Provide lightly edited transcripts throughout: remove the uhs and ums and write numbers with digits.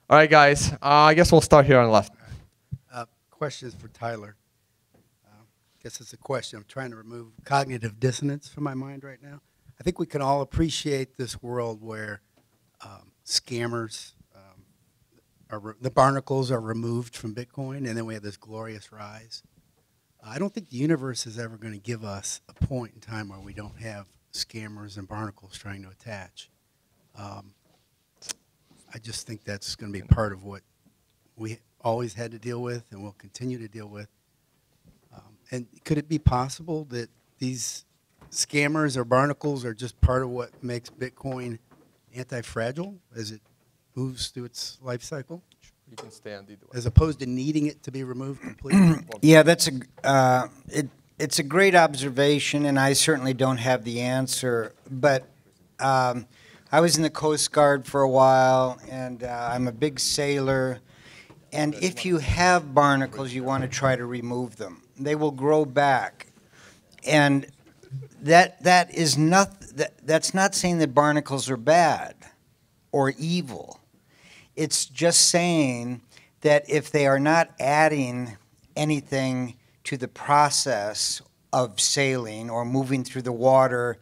All right, guys. I guess we'll start here on the left. Questions for Tyler. I guess it's a question. I'm trying to remove cognitive dissonance from my mind right now. I think we can all appreciate this world where scammers, the barnacles are removed from Bitcoin, and then we have this glorious rise. I don't think the universe is ever going to give us a point in time where we don't have scammers and barnacles trying to attach. I just think that's going to be part of what we always had to deal with and will continue to deal with. And could it be possible that these scammers or barnacles are just part of what makes Bitcoin anti-fragile as it moves through its life cycle? You can stand either way. As opposed to needing it to be removed completely? Yeah, that's it's a great observation, and I certainly don't have the answer. But I was in the Coast Guard for a while, and I'm a big sailor. And if you have barnacles, you want to try to remove them. They will grow back. And that's not saying that barnacles are bad or evil. It's just saying that if they are not adding anything to the process of sailing or moving through the water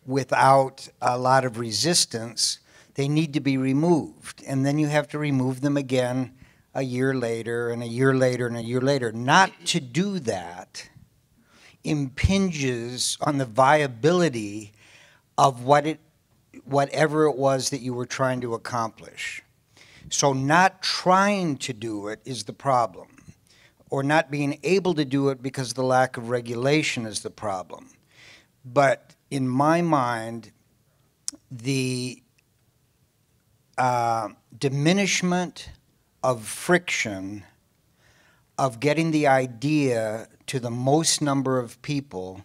without a lot of resistance, they need to be removed. And then you have to remove them again a year later and a year later and a year later. Not to do that impinges on the viability of whatever it was that you were trying to accomplish. So not trying to do it is the problem, or not being able to do it because of the lack of regulation is the problem. But in my mind, the diminishment of friction of getting the idea to the most number of people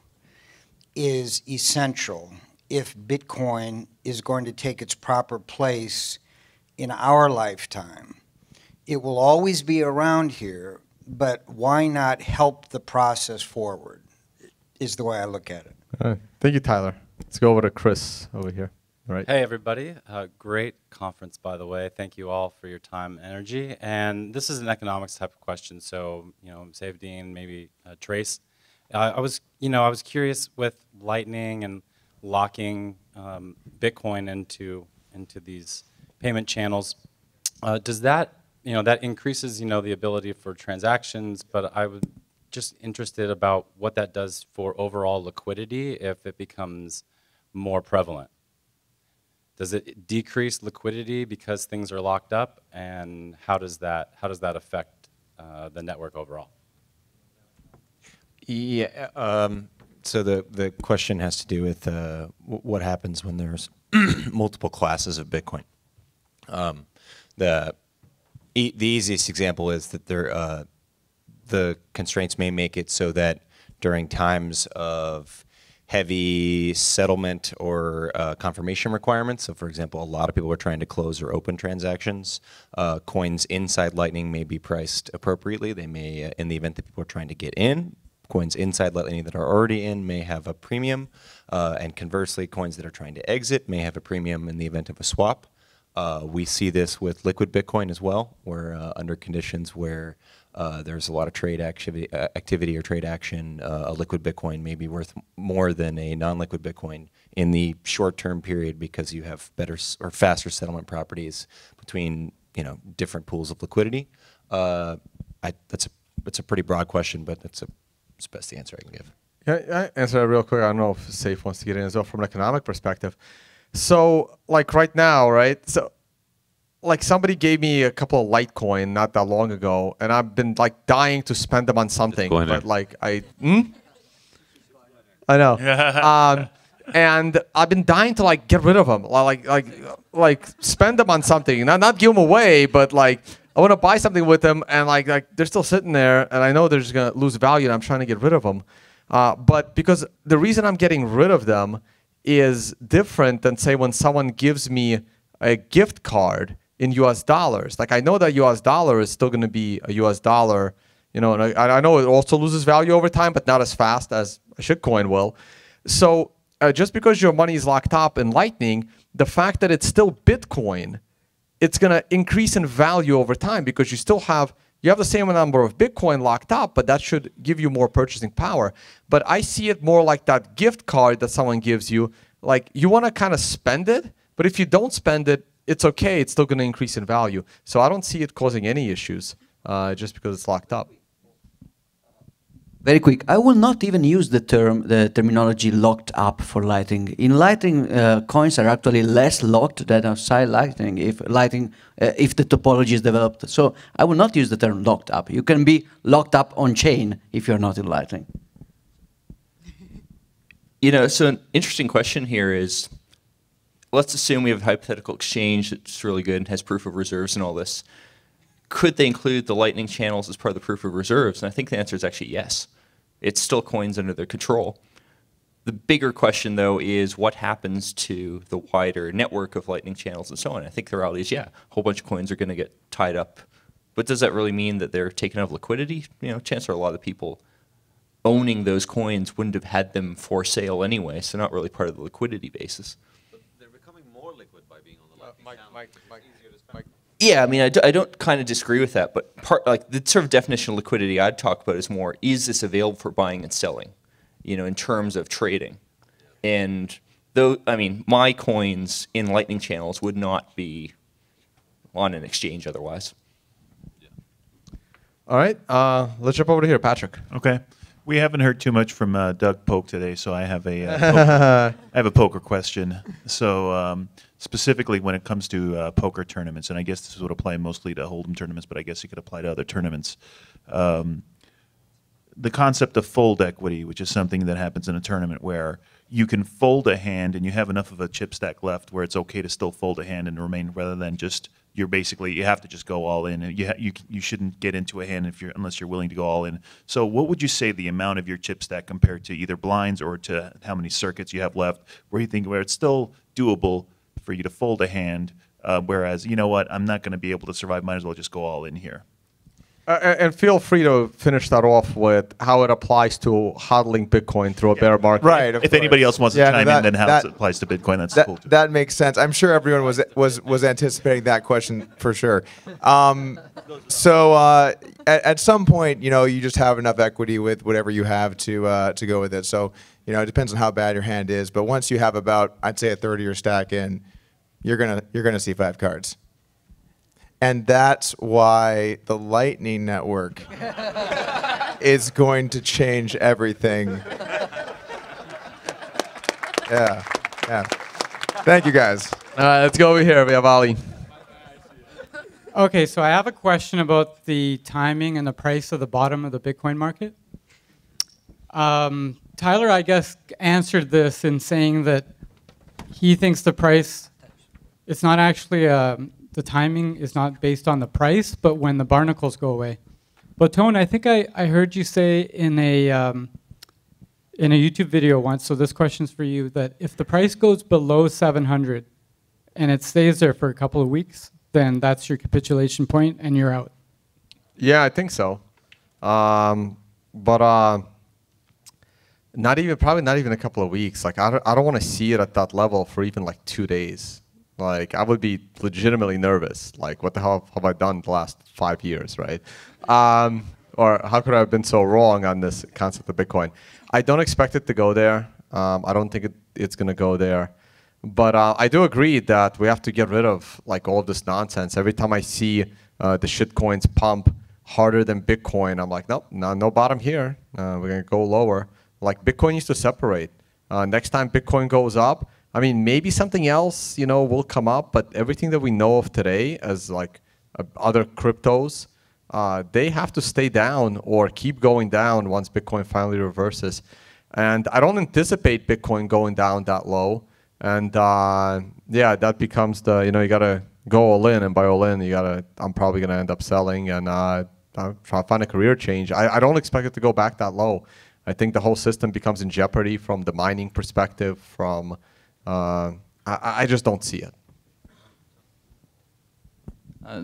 is essential if Bitcoin is going to take its proper place in our lifetime. It will always be around here, but why not help the process forward is the way I look at it. Thank you, Tyler. Let's go over to Chris over here. All right. Hey, everybody. Great conference, by the way. Thank you all for your time and energy. And this is an economics type of question, so, Save Dean, maybe Trace. I was curious with Lightning and locking Bitcoin into these payment channels. Does that, that increases, the ability for transactions, but I was just interested about what that does for overall liquidity if it becomes more prevalent. Does it decrease liquidity because things are locked up, and how does that affect the network overall? Yeah. So the question has to do with what happens when there's multiple classes of Bitcoin. The easiest example is that the constraints may make it so that during times of heavy settlement or confirmation requirements. So, for example, a lot of people are trying to close or open transactions. Coins inside Lightning may be priced appropriately. They may, in the event that people are trying to get in, coins inside Lightning that are already in may have a premium. And conversely, coins that are trying to exit may have a premium in the event of a swap. We see this with liquid Bitcoin as well, where under conditions where there's a lot of trade activity or trade action, a liquid Bitcoin may be worth more than a non-liquid Bitcoin in the short-term period because you have better or faster settlement properties between different pools of liquidity. That's a pretty broad question, but that's the best answer I can give. Yeah, I answer that real quick. I don't know if Safe wants to get in as well from an economic perspective. So, like right now, right? So, like somebody gave me a couple of Litecoin not that long ago, and I've been like dying to spend them on something. But like I know. And I've been dying to like get rid of them, like spend them on something, not give them away, but like I want to buy something with them, and like they're still sitting there, and I know they're just gonna lose value, and I'm trying to get rid of them. But because the reason I'm getting rid of them is different than say when someone gives me a gift card in US dollars. Like I know that US dollar is still going to be a US dollar, and I know it also loses value over time, but not as fast as a shitcoin will. So just because your money is locked up in Lightning, the fact that it's still Bitcoin it's going to increase in value over time because you have the same number of Bitcoin locked up, but that should give you more purchasing power. But I see it more like that gift card that someone gives you. Like, you want to kind of spend it, but if you don't spend it, it's okay. It's still going to increase in value. So I don't see it causing any issues just because it's locked up. Very quick. I will not even use the terminology locked up for Lightning. In Lightning, coins are actually less locked than outside Lightning if the topology is developed. So I will not use the term locked up. You can be locked up on chain if you're not in Lightning. So an interesting question here is, let's assume we have a hypothetical exchange that's really good and has proof of reserves and all this. Could they include the Lightning channels as part of the proof of reserves? And I think the answer is actually yes. It's still coins under their control. The bigger question, though, is what happens to the wider network of Lightning channels and so on. I think the reality is, yeah, a whole bunch of coins are going to get tied up. But does that really mean that they're taken out of liquidity? Chances are a lot of the people owning those coins wouldn't have had them for sale anyway, so not really part of the liquidity basis. But they're becoming more liquid by being on the Lightning channel. Yeah, I mean, I don't kind of disagree with that, but the sort of definition of liquidity I'd talk about is more, is this available for buying and selling, in terms of trading? And though, I mean, my coins in Lightning channels would not be on an exchange otherwise. All right, let's jump over to here, Patrick. Okay. We haven't heard too much from Doug Polk today, so I have a poker question. So specifically when it comes to poker tournaments, and I guess this would apply mostly to Hold'em tournaments, but I guess it could apply to other tournaments. The concept of fold equity, which is something that happens in a tournament where you can fold a hand and you have enough of a chip stack left where it's okay to still fold a hand and remain, rather than just you have to just go all in. And you shouldn't get into a hand unless you're willing to go all in. So what would you say the amount of your chip stack compared to either blinds or to how many circuits you have left, where you think where it's still doable for you to fold a hand, whereas, you know what, I'm not going to be able to survive, might as well just go all in here? And feel free to finish that off with how it applies to hodling Bitcoin through a bear market. Right. If anybody else wants to chime in, then how it applies to Bitcoin, that's cool too. That makes sense. I'm sure everyone was anticipating that question for sure. So at some point, you just have enough equity with whatever you have to go with it. So it depends on how bad your hand is. But once you have about, I'd say, a third of your stack in, you're gonna see 5 cards. And that's why the Lightning Network is going to change everything. Yeah. Thank you, guys. All right, let's go over here. We have Ali. Okay, so I have a question about the timing and the price of the bottom of the Bitcoin market. Tyler, I guess, answered this in saying that he thinks the price, it's not actually the timing is not based on the price, but when the barnacles go away. But Tone, I think I heard you say in a YouTube video once, so this question's for you, that if the price goes below 700 and it stays there for a couple of weeks, then that's your capitulation point and you're out. Yeah, I think so. But probably not even a couple of weeks. Like I don't want to see it at that level for even like 2 days. Like, I would be legitimately nervous. Like, what the hell have I done the last 5 years, right? Or how could I have been so wrong on this concept of Bitcoin? I don't expect it to go there. I don't think it's going to go there. But I do agree that we have to get rid of like all of this nonsense. Every time I see the shitcoins pump harder than Bitcoin, I'm like, nope, no bottom here. We're going to go lower. Like, Bitcoin used to separate. Next time Bitcoin goes up, I mean, maybe something else, will come up, but everything that we know of today as like other cryptos, they have to stay down or keep going down once Bitcoin finally reverses. And I don't anticipate Bitcoin going down that low. And yeah, that becomes the, you got to go all in, and by all in, I'm probably going to end up selling and try to find a career change. I don't expect it to go back that low. I think the whole system becomes in jeopardy from the mining perspective, from I just don't see it.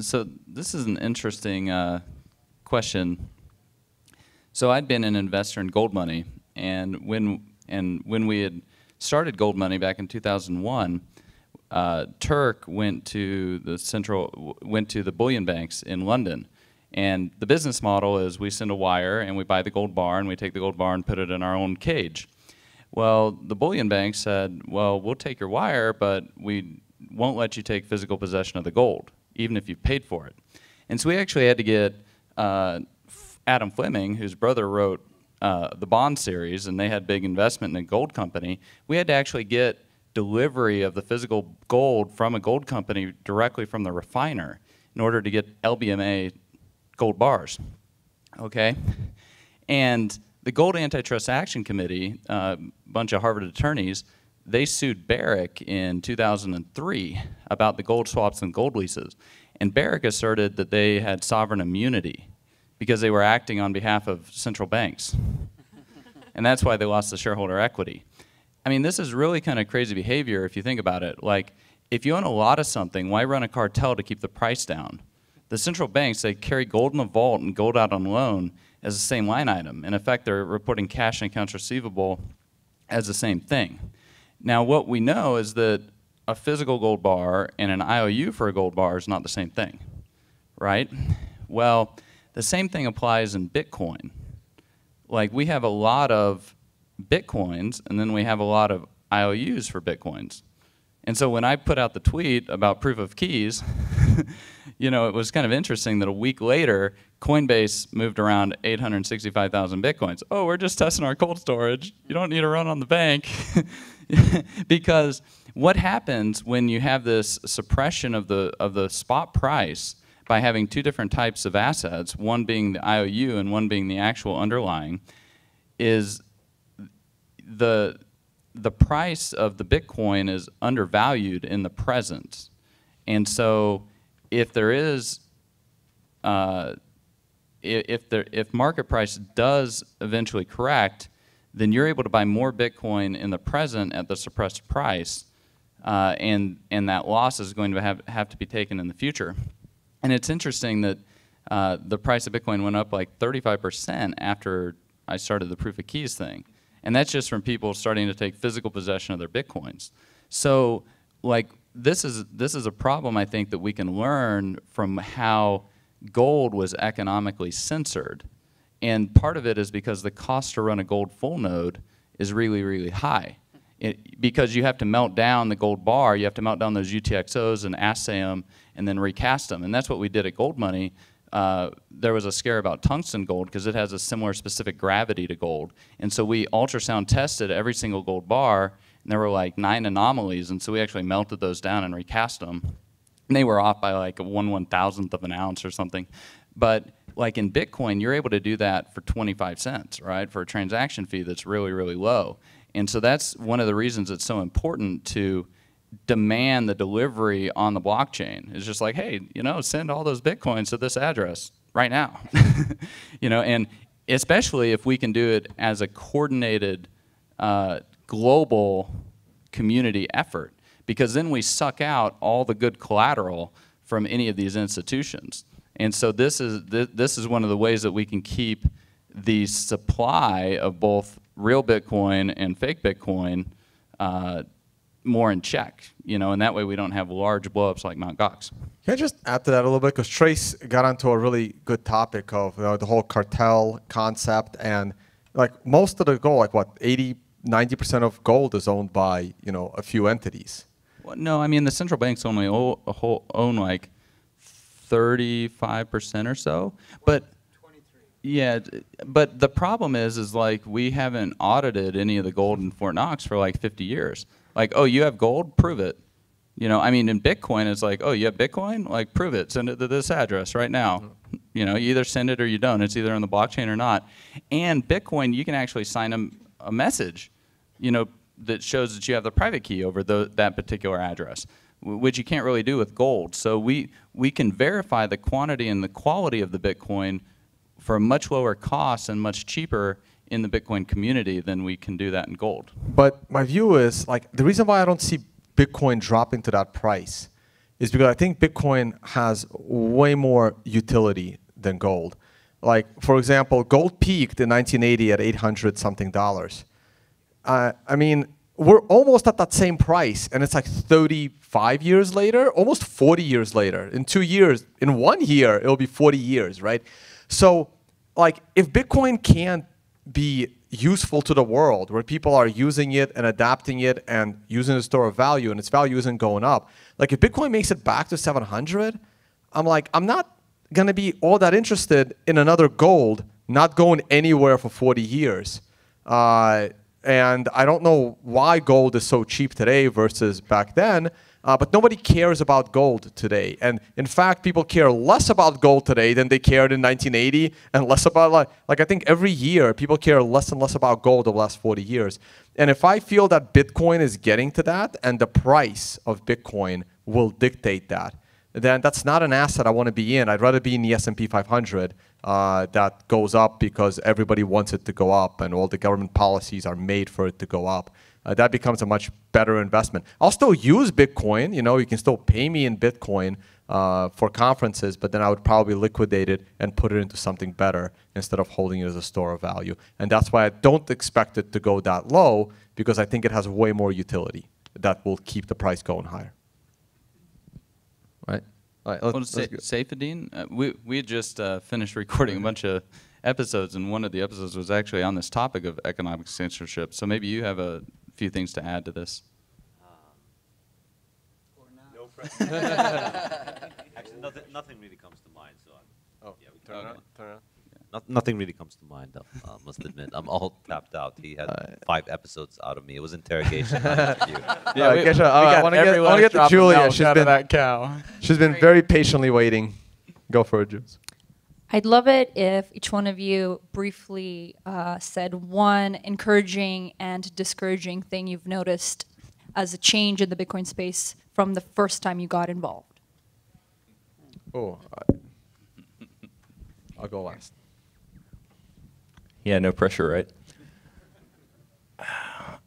So this is an interesting question. So I'd been an investor in gold money, and when we had started gold money back in 2001, Turk went to the bullion banks in London. And the business model is we send a wire and we buy the gold bar and we take the gold bar and put it in our own cage. Well, the bullion bank said, well, we'll take your wire, but we won't let you take physical possession of the gold, even if you've paid for it. And so we actually had to get Adam Fleming, whose brother wrote the bond series, and they had big investment in a gold company. We had to actually get delivery of the physical gold from a gold company directly from the refiner in order to get LBMA gold bars, okay? And the Gold Antitrust Action Committee, a bunch of Harvard attorneys, they sued Barrick in 2003 about the gold swaps and gold leases. And Barrick asserted that they had sovereign immunity because they were acting on behalf of central banks. And that's why they lost the shareholder equity. I mean, this is really kind of crazy behavior if you think about it. Like, if you own a lot of something, why run a cartel to keep the price down? The central banks, they carry gold in the vault and gold out on loan as the same line item. In effect, they're reporting cash and accounts receivable as the same thing. Now, what we know is that a physical gold bar and an IOU for a gold bar is not the same thing, right? Well, the same thing applies in Bitcoin. Like, we have a lot of Bitcoins, and then we have a lot of IOUs for Bitcoins. And so when I put out the tweet about proof of keys, you know, it was kind of interesting that a week later, Coinbase moved around 865,000 Bitcoins. Oh, we're just testing our cold storage. You don't need to run on the bank. Because what happens when you have this suppression of the spot price by having two different types of assets, one being the IOU and one being the actual underlying, is the price of the Bitcoin is undervalued in the present. And so if there is, if market price does eventually correct, then you're able to buy more Bitcoin in the present at the suppressed price, and that loss is going to have to be taken in the future. And it's interesting that the price of Bitcoin went up like 35% after I started the proof of keys thing. And that's just from people starting to take physical possession of their Bitcoins. So, like, this is a problem, I think, that we can learn from how gold was economically censored. And part of it is because the cost to run a gold full node is really, really high. Because you have to melt down the gold bar, you have to melt down those UTXOs and assay them and then recast them. And that's what we did at Gold Money. There was a scare about tungsten gold because it has a similar specific gravity to gold. And so we ultrasound tested every single gold bar, and there were like 9 anomalies, and so we actually melted those down and recast them. And they were off by like 1/1000th of an ounce or something. But like in Bitcoin, you're able to do that for 25 cents, right, for a transaction fee that's really, really low. And so that's one of the reasons it's so important to demand the delivery on the blockchain. It's just like, hey, you know, send all those Bitcoins to this address right now. You know, and especially if we can do it as a coordinated global community effort, because then we suck out all the good collateral from any of these institutions. And so this is one of the ways that we can keep the supply of both real Bitcoin and fake Bitcoin more in check, you know, and that way we don't have large blowups like Mt. Gox. Can I just add to that a little bit? Because Trace got onto a really good topic of the whole cartel concept, and like most of the gold, like what, 80, 90% of gold is owned by, you know, a few entities. Well, no, I mean the central banks only own like 35% or so, but yeah, but the problem is like we haven't audited any of the gold in Fort Knox for like 50 years. Like, oh, you have gold? Prove it. You know, I mean, in Bitcoin, it's like, oh, you have Bitcoin? Like, prove it. Send it to this address right now. You know, you either send it or you don't. It's either on the blockchain or not. And Bitcoin, you can actually sign a message, you know, that shows that you have the private key over that particular address, which you can't really do with gold. So we can verify the quantity and the quality of the Bitcoin for a much lower cost and much cheaper in the Bitcoin community than we can do that in gold. But my view is, like, the reason why I don't see Bitcoin dropping to that price is because I think Bitcoin has way more utility than gold. Like, for example, gold peaked in 1980 at $800 something. I mean, we're almost at that same price, and it's like 35 years later, almost 40 years later. In 2 years, in 1 year, it'll be 40 years, right? So, like, if Bitcoin can't be useful to the world, where people are using it and adapting it and using it to store of value, and its value isn't going up, like, if Bitcoin makes it back to 700, I'm like, I'm not going to be all that interested in another gold not going anywhere for 40 years. And I don't know why gold is so cheap today versus back then, but nobody cares about gold today. And in fact, people care less about gold today than they cared in 1980, and less about, like I think every year, people care less and less about gold over the last 40 years. And if I feel that Bitcoin is getting to that, and the price of Bitcoin will dictate that, then that's not an asset I want to be in. I'd rather be in the S&P 500 that goes up because everybody wants it to go up and all the government policies are made for it to go up. That becomes a much better investment. I'll still use Bitcoin. You know, you can still pay me in Bitcoin for conferences, but then I would probably liquidate it and put it into something better instead of holding it as a store of value. And that's why I don't expect it to go that low, because I think it has way more utility that will keep the price going higher. Right. All right, Saifedean, we had just finished recording a bunch of episodes, and one of the episodes was actually on this topic of economic censorship. So maybe you have a few things to add to this. No pressure. Actually, nothing really comes to mind. So yeah, we turn around. Nothing really comes to mind, though, I must admit. I'm all tapped out. He had 5 episodes out of me. It was interrogation, not an interview. I want to get to Julia. She's been very patiently waiting. Go for it, Jules. I'd love it if each one of you briefly said one encouraging and discouraging thing you've noticed as a change in the Bitcoin space from the first time you got involved. Oh, I'll go last. Yeah, no pressure, right?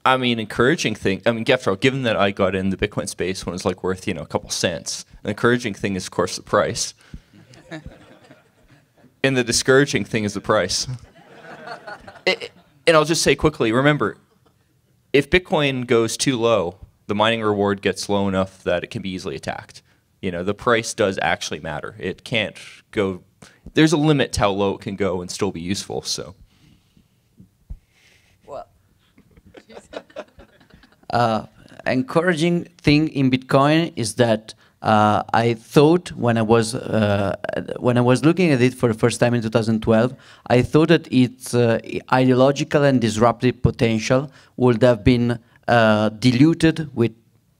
I mean, encouraging thing. I mean, Gefro, given that I got in the Bitcoin space when it was like worth, a couple cents, the encouraging thing is, of course, the price. And the discouraging thing is the price. And I'll just say quickly, remember, if Bitcoin goes too low, the mining reward gets low enough that it can be easily attacked. The price does actually matter. It can't go. There's a limit to how low it can go and still be useful. So. Encouraging thing in Bitcoin is that I thought when I was looking at it for the first time in 2012, I thought that its ideological and disruptive potential would have been diluted with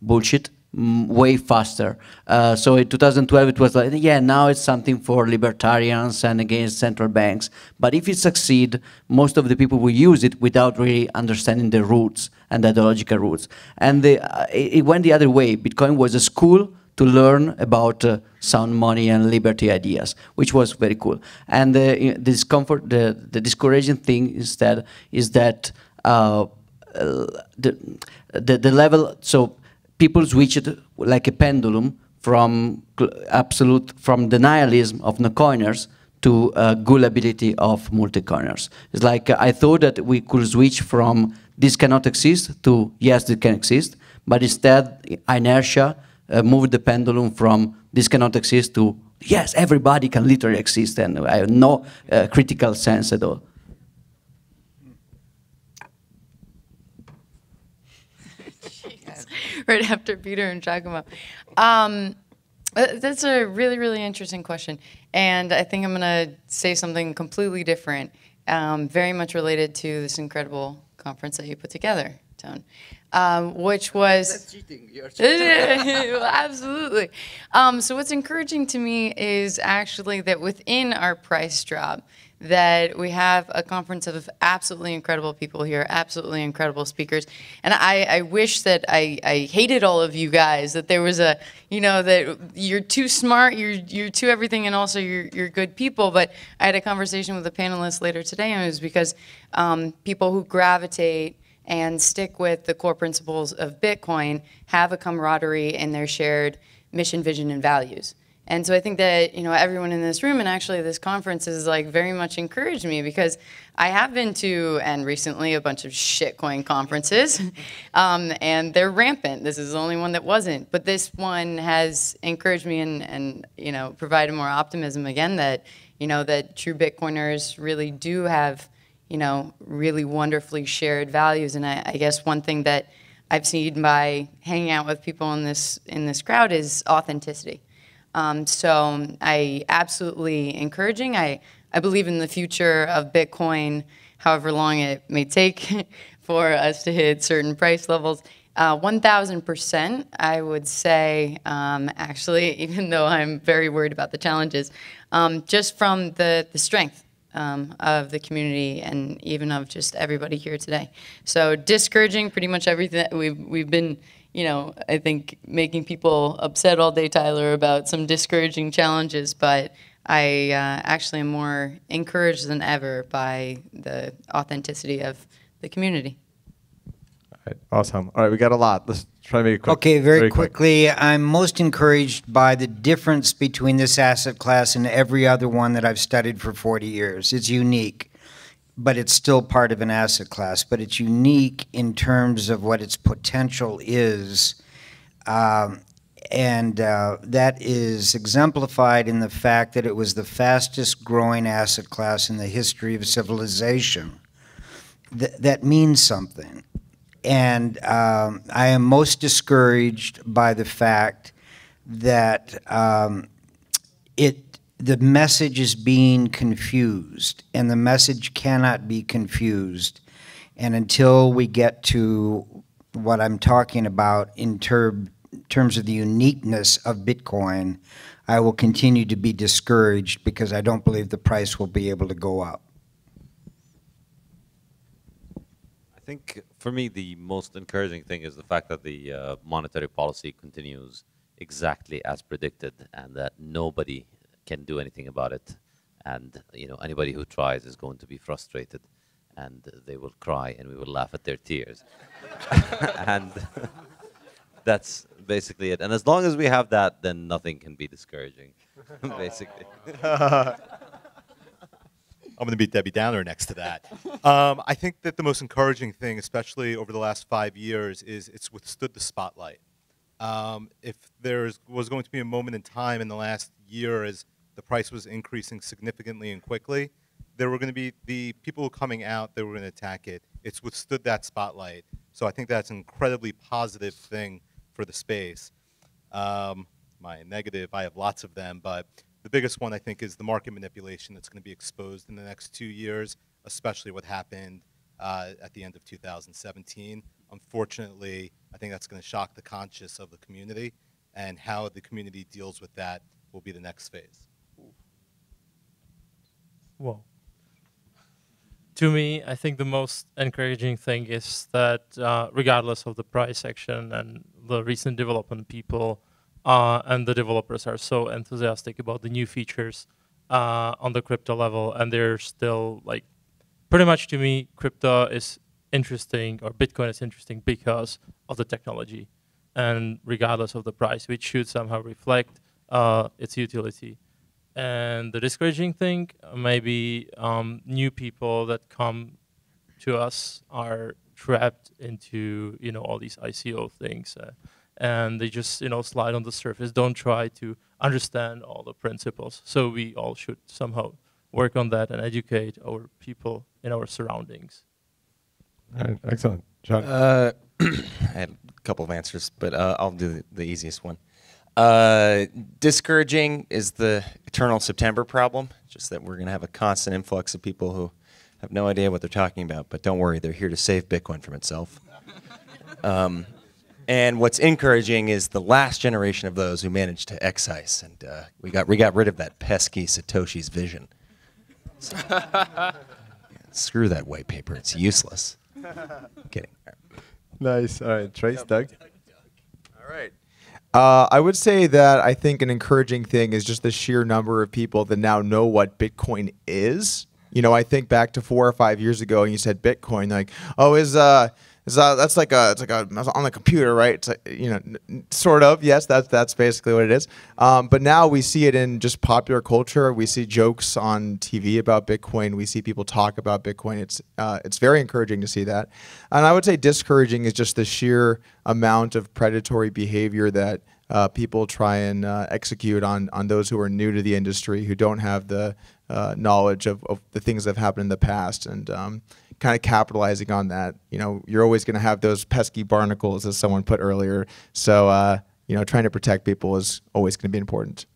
bullshit way faster. So in 2012 it was like, yeah, now it's something for libertarians and against central banks. But if it succeeds, most of the people will use it without really understanding the roots and the ideological roots. And it went the other way. Bitcoin was a school to learn about sound money and liberty ideas, which was very cool. And the discomfort, the discouraging thing instead is that the level, so people switched like a pendulum from the nihilism of no-coiners to gullibility of multi-coiners. It's like I thought that we could switch from this cannot exist to yes, this can exist, but instead inertia moved the pendulum from this cannot exist to yes, everybody can literally exist, and I have no critical sense at all. Right after Peter and Giacomo. That's a really, really interesting question. And I think I'm going to say something completely different, very much related to this incredible conference that you put together, Tone, which was... That's cheating. You're cheating. Absolutely. So what's encouraging to me is actually that within our price drop, that we have a conference of absolutely incredible people here, absolutely incredible speakers. And I wish that I hated all of you guys, that there was that you're too smart, you're too everything, and also you're good people. But I had a conversation with a panelist later today, and it was because people who gravitate and stick with the core principles of Bitcoin have a camaraderie in their shared mission, vision, and values. And so I think that, you know, everyone in this room and actually this conference has like very much encouraged me, because I have been to, and recently, a bunch of shitcoin conferences, and they're rampant. This is the only one that wasn't. But this one has encouraged me and you know, provided more optimism again that, you know, that true Bitcoiners really do have, you know, really wonderfully shared values. And I guess one thing that I've seen by hanging out with people in this crowd is authenticity. So I absolutely encouraging. I believe in the future of Bitcoin, however long it may take for us to hit certain price levels. 1,000%, I would say, actually, even though I'm very worried about the challenges, just from the strength of the community and even of just everybody here today. So discouraging pretty much everything that we've been, you know, I think making people upset all day, Tyler, about some discouraging challenges, but I actually am more encouraged than ever by the authenticity of the community. All right, awesome. All right, we got a lot. Let's try to make it quick. Okay, very quick. quickly, I'm most encouraged by the difference between this asset class and every other one that I've studied for 40 years. It's unique, but it's still part of an asset class. But it's unique in terms of what its potential is, and that is exemplified in the fact that it was the fastest growing asset class in the history of civilization. That means something. And I am most discouraged by the fact that the message is being confused, and the message cannot be confused. And until we get to what I'm talking about in terms of the uniqueness of Bitcoin, I will continue to be discouraged because I don't believe the price will be able to go up. I think for me the most encouraging thing is the fact that the monetary policy continues exactly as predicted, and that nobody can do anything about it. And you know, anybody who tries is going to be frustrated, and they will cry, and we will laugh at their tears. And that's basically it. And as long as we have that, then nothing can be discouraging, basically. I'm going to be Debbie Downer next to that. I think that the most encouraging thing, especially over the last 5 years, is it's withstood the spotlight. If there was going to be a moment in time in the last year as the price was increasing significantly and quickly, there were going to be the people coming out that were going to attack it. It's withstood that spotlight. So I think that's an incredibly positive thing for the space. My negative, I have lots of them, but the biggest one, I think, is the market manipulation that's going to be exposed in the next 2 years, especially what happened at the end of 2017. Unfortunately, I think that's going to shock the conscience of the community, and how the community deals with that will be the next phase. Well, to me, I think the most encouraging thing is that regardless of the price action and the recent development, people and the developers are so enthusiastic about the new features on the crypto level, and they're still like, pretty much to me, crypto is interesting, or Bitcoin is interesting because of the technology, and regardless of the price, which should somehow reflect its utility. And the discouraging thing, maybe new people that come to us are trapped into, you know, all these ICO things. And they just, you know, slide on the surface, don't try to understand all the principles. So we all should somehow work on that and educate our people in our surroundings. All right, excellent. John? I had a couple of answers, but I'll do the easiest one. Discouraging is the eternal September problem, just that we're going to have a constant influx of people who have no idea what they're talking about, but don't worry, they're here to save Bitcoin from itself. And what's encouraging is the last generation of those who managed to excise, and we got rid of that pesky Satoshi's vision. So, yeah, screw that white paper; it's useless. I'm kidding. Nice. All right, Trace, Doug. All right. I would say that I think an encouraging thing is just the sheer number of people that now know what Bitcoin is. You know, I think back to 4 or 5 years ago, and you said Bitcoin, like, oh, is That's like it's like on the computer, right? It's like, you know, sort of. Yes, that's basically what it is. But now we see it in just popular culture. We see jokes on TV about Bitcoin. We see people talk about Bitcoin. It's very encouraging to see that. And I would say discouraging is just the sheer amount of predatory behavior that people try and execute on those who are new to the industry, who don't have the knowledge of the things that have happened in the past, and kind of capitalizing on that. You know, you're always going to have those pesky barnacles, as someone put earlier. So, you know, trying to protect people is always going to be important.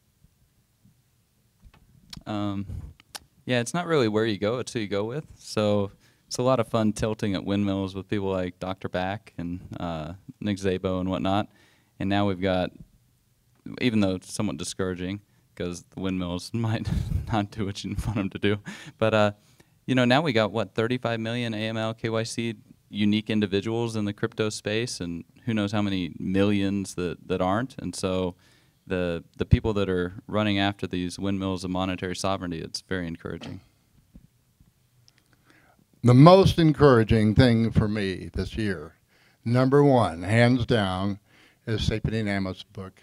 Yeah, it's not really where you go, it's who you go with. So it's a lot of fun tilting at windmills with people like Dr. Back and Nick Szabo and whatnot. And now we've got, even though it's somewhat discouraging, because the windmills might not do what you want them to do, but you know, now we got, what, 35 million AML KYC unique individuals in the crypto space, and who knows how many millions that aren't. And so the people that are running after these windmills of monetary sovereignty, it's very encouraging. The most encouraging thing for me this year, number one, hands down, is Sapien Amos' book.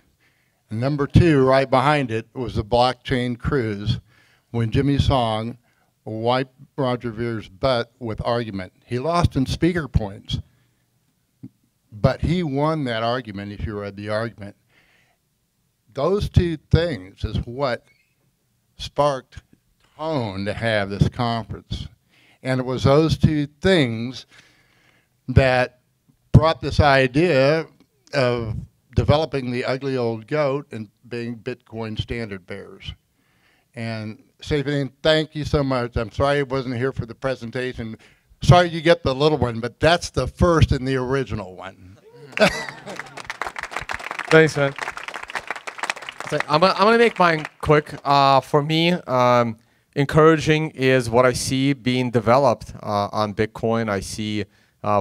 And number two, right behind it, was the blockchain cruise when Jimmy Song wiped Roger Vere's butt with argument. He lost in speaker points, but he won that argument if you read the argument. Those two things is what sparked Tone to have this conference. And it was those two things that brought this idea of developing the ugly old goat and being Bitcoin standard bearers. And Sapien, thank you so much. I'm sorry I wasn't here for the presentation. Sorry you get the little one, but that's the first and the original one. Thanks, man. I'm gonna make mine quick. For me, encouraging is what I see being developed on Bitcoin. I see,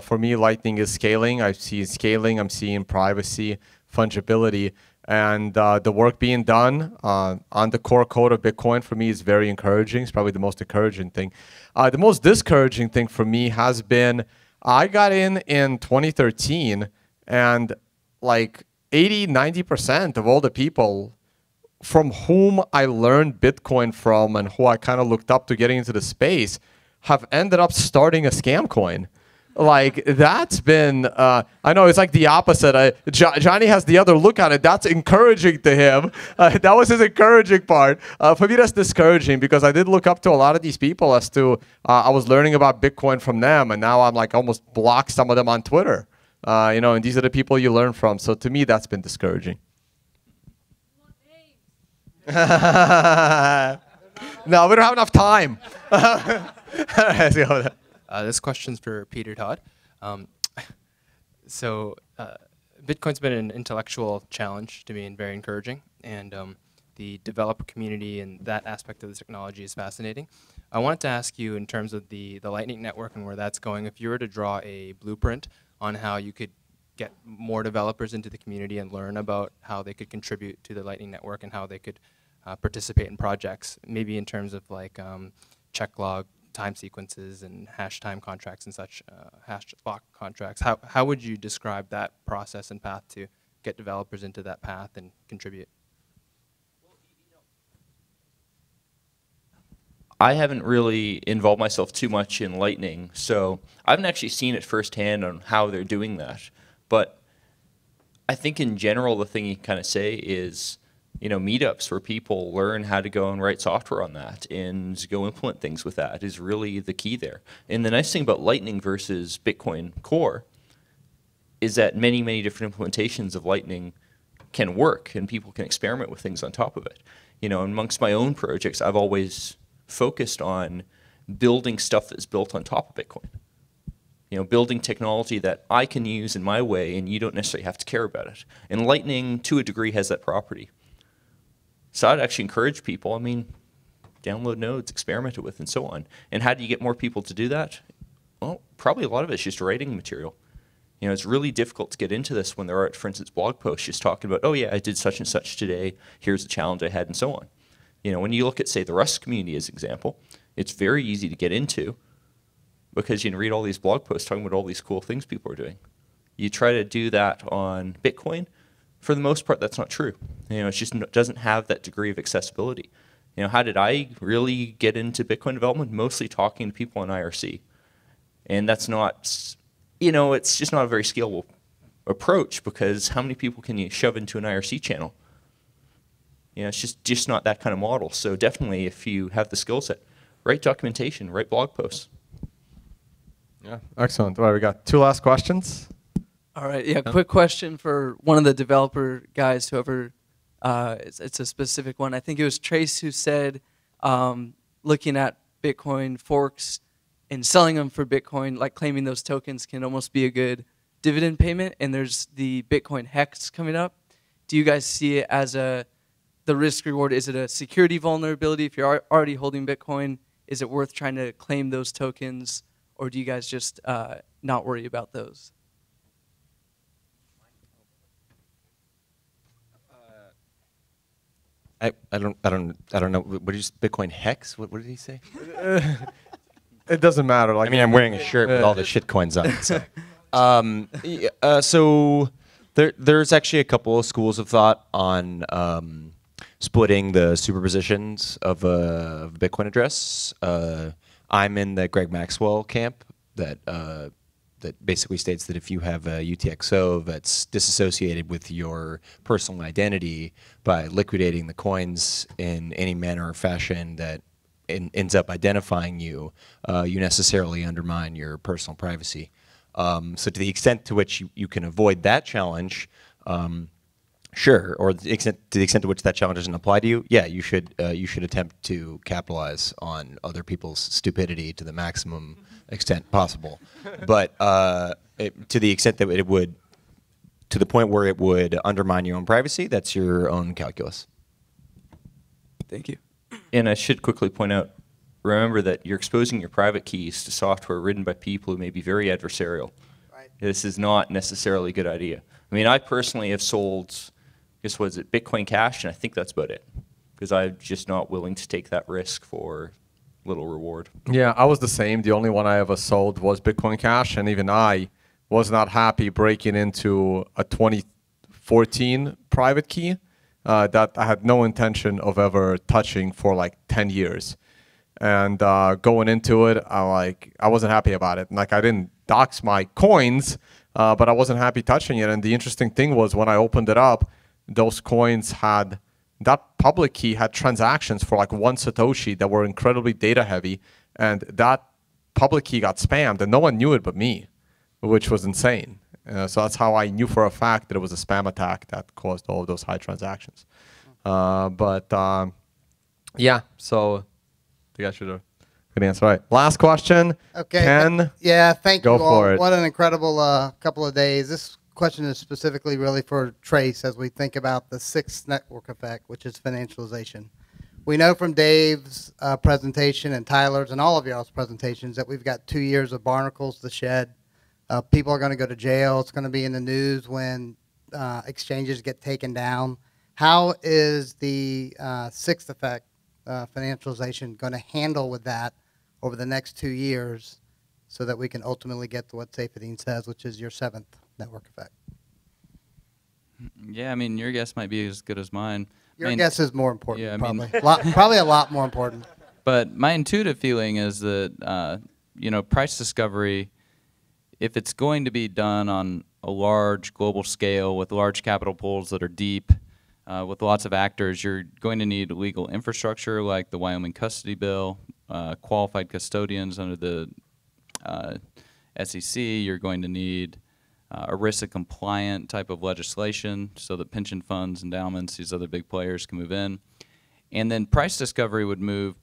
for me, Lightning is scaling. I see scaling. I'm seeing privacy, fungibility, and the work being done on the core code of Bitcoin for me is very encouraging. It's probably the most encouraging thing. The most discouraging thing for me has been I got in 2013, and like 80–90% of all the people from whom I learned Bitcoin from and who I kind of looked up to getting into the space have ended up starting a scam coin. Like, that's been, I know it's like the opposite. Johnny has the other look at it. That's encouraging to him. That was his encouraging part. For me, that's discouraging because I did look up to a lot of these people as to, I was learning about Bitcoin from them, and now I'm like almost blocked some of them on Twitter. You know, and these are the people you learn from. So to me, that's been discouraging. No, we don't have enough time. This question's for Peter Todd. Bitcoin's been an intellectual challenge to me and very encouraging, and the developer community and that aspect of the technology is fascinating. I wanted to ask you, in terms of the Lightning Network and where that's going, if you were to draw a blueprint on how you could get more developers into the community and learn about how they could contribute to the Lightning Network and how they could participate in projects, maybe in terms of like check log time sequences and hash time contracts and such, hash lock contracts. How would you describe that process and path to get developers into that path and contribute? I haven't really involved myself too much in Lightning, so I haven't actually seen it firsthand on how they're doing that. But I think in general, the thing you kind of say is, you know, meetups where people learn how to go and write software on that and go implement things with that is really the key there. And the nice thing about Lightning versus Bitcoin Core is that many, many different implementations of Lightning can work and people can experiment with things on top of it. You know, amongst my own projects, I've always focused on building stuff that's built on top of Bitcoin. You know, building technology that I can use in my way and you don't necessarily have to care about it. And Lightning, to a degree, has that property. So I'd actually encourage people, I mean, download nodes, experiment it with, and so on. And how do you get more people to do that? Well, probably a lot of it's just writing material. You know, it's really difficult to get into this when there are, for instance, blog posts just talking about, oh yeah, I did such and such today, here's the challenge I had, and so on. You know, when you look at, say, the Rust community as an example, it's very easy to get into, because you can read all these blog posts talking about all these cool things people are doing. You try to do that on Bitcoin, for the most part, that's not true. You know, it just doesn't have that degree of accessibility. You know, how did I really get into Bitcoin development? Mostly talking to people on IRC. And that's not, you know, it's just not a very scalable approach, because how many people can you shove into an IRC channel? You know, it's just not that kind of model. So definitely, if you have the skill set, write documentation, write blog posts. Yeah, excellent. All right, we got 2 last questions. All right, yeah, quick question for one of the developer guys, whoever, it's a specific one. I think it was Trace who said looking at Bitcoin forks and selling them for Bitcoin, like claiming those tokens can almost be a good dividend payment, and there's the Bitcoin Hex coming up. Do you guys see it as the risk reward? Is it a security vulnerability? If you're already holding Bitcoin, is it worth trying to claim those tokens, or do you guys just not worry about those? I don't know. What did you Bitcoin Hex? What did he say? It doesn't matter. Like, I mean, I'm wearing a shirt with all the shit coins on it. So, so there's actually a couple of schools of thought on splitting the superpositions of a Bitcoin address. I'm in the Greg Maxwell camp that that basically states that if you have a UTXO that's disassociated with your personal identity by liquidating the coins in any manner or fashion that ends up identifying you, you necessarily undermine your personal privacy. So to the extent to which you can avoid that challenge, sure, or to the extent to which that challenge doesn't apply to you, yeah, you should attempt to capitalize on other people's stupidity to the maximum extent possible. But to the extent that it would, to the point where it would undermine your own privacy, that's your own calculus. Thank you. And I should quickly point out, remember that you're exposing your private keys to software written by people who may be very adversarial. Right. This is not necessarily a good idea. I mean, I personally have sold, I guess, what is it, Bitcoin Cash, and I think that's about it, because I'm just not willing to take that risk for little reward. Yeah, I was the same. The only one I ever sold was Bitcoin Cash, and even I was not happy breaking into a 2014 private key that I had no intention of ever touching for like 10 years. And going into it, I wasn't happy about it. And like, I didn't dox my coins, but I wasn't happy touching it. And the interesting thing was, when I opened it up, those coins had, that public key had transactions for like 1 Satoshi that were incredibly data heavy. And that public key got spammed, and no one knew it but me, which was insane. So that's how I knew for a fact that it was a spam attack that caused all of those high transactions. Yeah, so I think I should have good answer. All right, last question. Okay. Ken, yeah, thank you all. for it. What an incredible couple of days. This question is specifically really for Trace as we think about the 6th network effect, which is financialization. We know from Dave's presentation and Tyler's and all of y'all's presentations that we've got 2 years of barnacles to shed. People are going to go to jail. It's going to be in the news when exchanges get taken down. How is the 6th effect, financialization, going to handle with that over the next 2 years so that we can ultimately get to what Saifedean says, which is your 7th network effect? Yeah, I mean, your guess might be as good as mine. Your guess is more important, yeah, probably. Probably a lot more important. But my intuitive feeling is that, you know, price discovery, if it's going to be done on a large global scale with large capital pools that are deep, with lots of actors, you're going to need legal infrastructure like the Wyoming custody bill, qualified custodians under the SEC. You're going to need ERISA compliant type of legislation so that pension funds, endowments, these other big players can move in. And then price discovery would move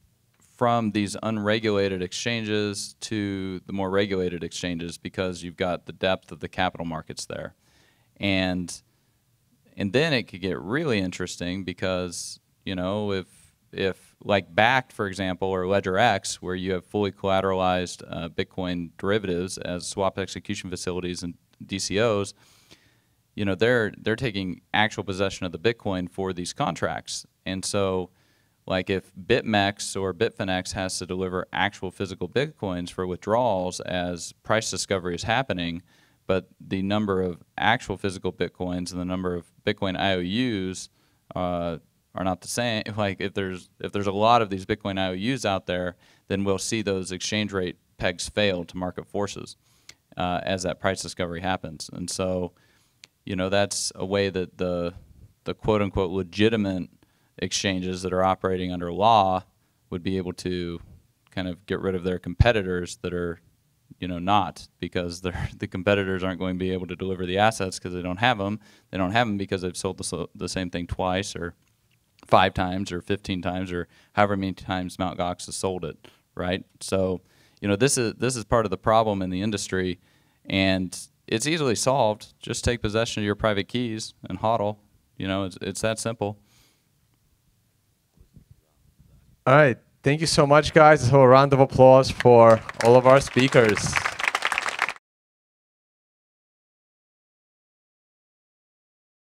from these unregulated exchanges to the more regulated exchanges, because you've got the depth of the capital markets there. And then it could get really interesting, because, you know, if like Backed, for example, or LedgerX, where you have fully collateralized Bitcoin derivatives as swap execution facilities and DCOs, you know, they're taking actual possession of the Bitcoin for these contracts. And so Like if BitMEX or Bitfinex has to deliver actual physical Bitcoins for withdrawals as price discovery is happening, but the number of actual physical Bitcoins and the number of Bitcoin IOUs are not the same. Like if there's a lot of these Bitcoin IOUs out there, then we'll see those exchange rate pegs fail to market forces as that price discovery happens. And so, you know, that's a way that the quote unquote legitimate exchanges that are operating under law would be able to kind of get rid of their competitors that are, you know, not, because the competitors aren't going to be able to deliver the assets because they don't have them. They don't have them because they've sold the same thing twice or 5 times or 15 times or however many times Mt. Gox has sold it, right? So, you know, this is part of the problem in the industry, and it's easily solved. Just take possession of your private keys and hodl. You know, it's that simple. All right. Thank you so much, guys. So a round of applause for all of our speakers.